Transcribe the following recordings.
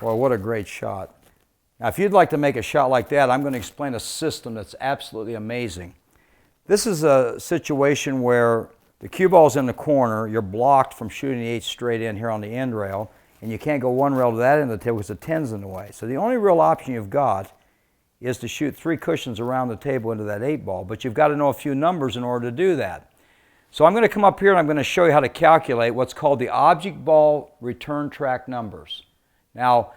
Boy, what a great shot. Now, if you'd like to make a shot like that, I'm going to explain a system that's absolutely amazing. This is a situation where the cue ball's in the corner, you're blocked from shooting the 8 straight in here on the end rail, and you can't go one rail to that end of the table because the 10's in the way. So the only real option you've got is to shoot 3 cushions around the table into that 8 ball, but you've got to know a few numbers in order to do that. So I'm going to come up here and I'm going to show you how to calculate what's called the object ball return track numbers. Now,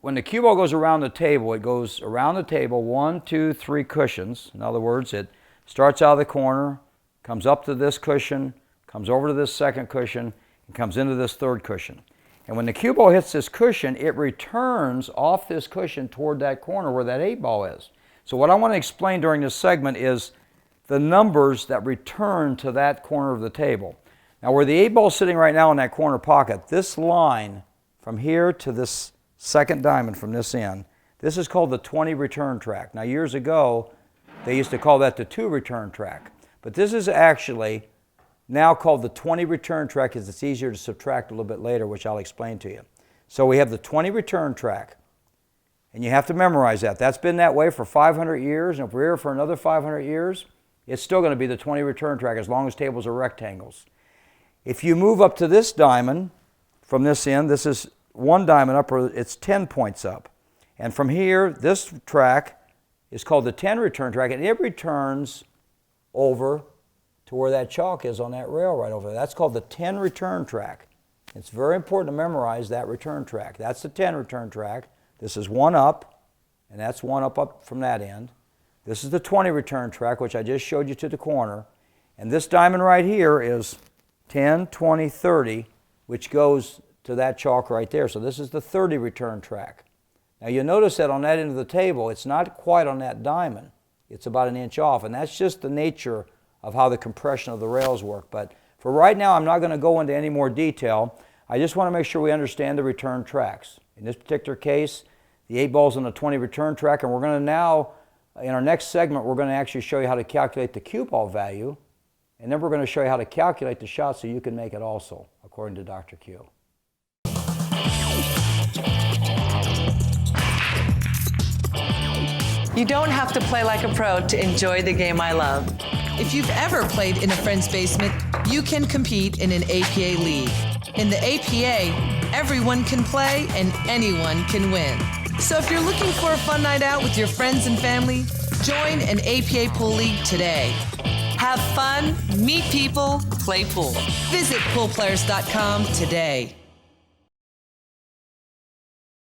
when the cue ball goes around the table, it goes around the table 1, 2, 3 cushions. In other words, it starts out of the corner, comes up to this cushion, comes over to this second cushion, and comes into this third cushion. And when the cue ball hits this cushion, it returns off this cushion toward that corner where that 8 ball is. So what I want to explain during this segment is the numbers that return to that corner of the table. Now, where the 8 ball is sitting right now in that corner pocket, this line from here to this second diamond from this end, this is called the 20 return track. Now, years ago, they used to call that the 2 return track. But this is actually now called the 20 return track because it's easier to subtract a little bit later, which I'll explain to you. So we have the 20 return track, and you have to memorize that. That's been that way for 500 years, and if we're here for another 500 years, it's still going to be the 20 return track as long as tables are rectangles. If you move up to this diamond from this end, this is 1 diamond up, or it's 10 points up. And from here, this track is called the 10 return track, and it returns over to where that chalk is on that rail right over there. That's called the 10 return track. It's very important to memorize that return track. That's the 10 return track. This is 1 up, and that's 1 up from that end. This is the 20 return track, which I just showed you to the corner. And this diamond right here is 10, 20, 30, which goes to that chalk right there. So this is the 30 return track. Now you'll notice that on that end of the table, it's not quite on that diamond. It's about 1 inch off, and that's just the nature of how the compression of the rails work. But for right now, I'm not going to go into any more detail. I just want to make sure we understand the return tracks. In this particular case, the 8 ball's on the 20 return track, and we're going to now, in our next segment, we're going to actually show you how to calculate the cue ball value, and then we're going to show you how to calculate the shot so you can make it also, according to drcue. You don't have to play like a pro to enjoy the game I love. If you've ever played in a friend's basement, you can compete in an APA league. In the APA, everyone can play and anyone can win. So if you're looking for a fun night out with your friends and family, join an APA pool league today. Have fun, meet people, play pool. Visit poolplayers.com today.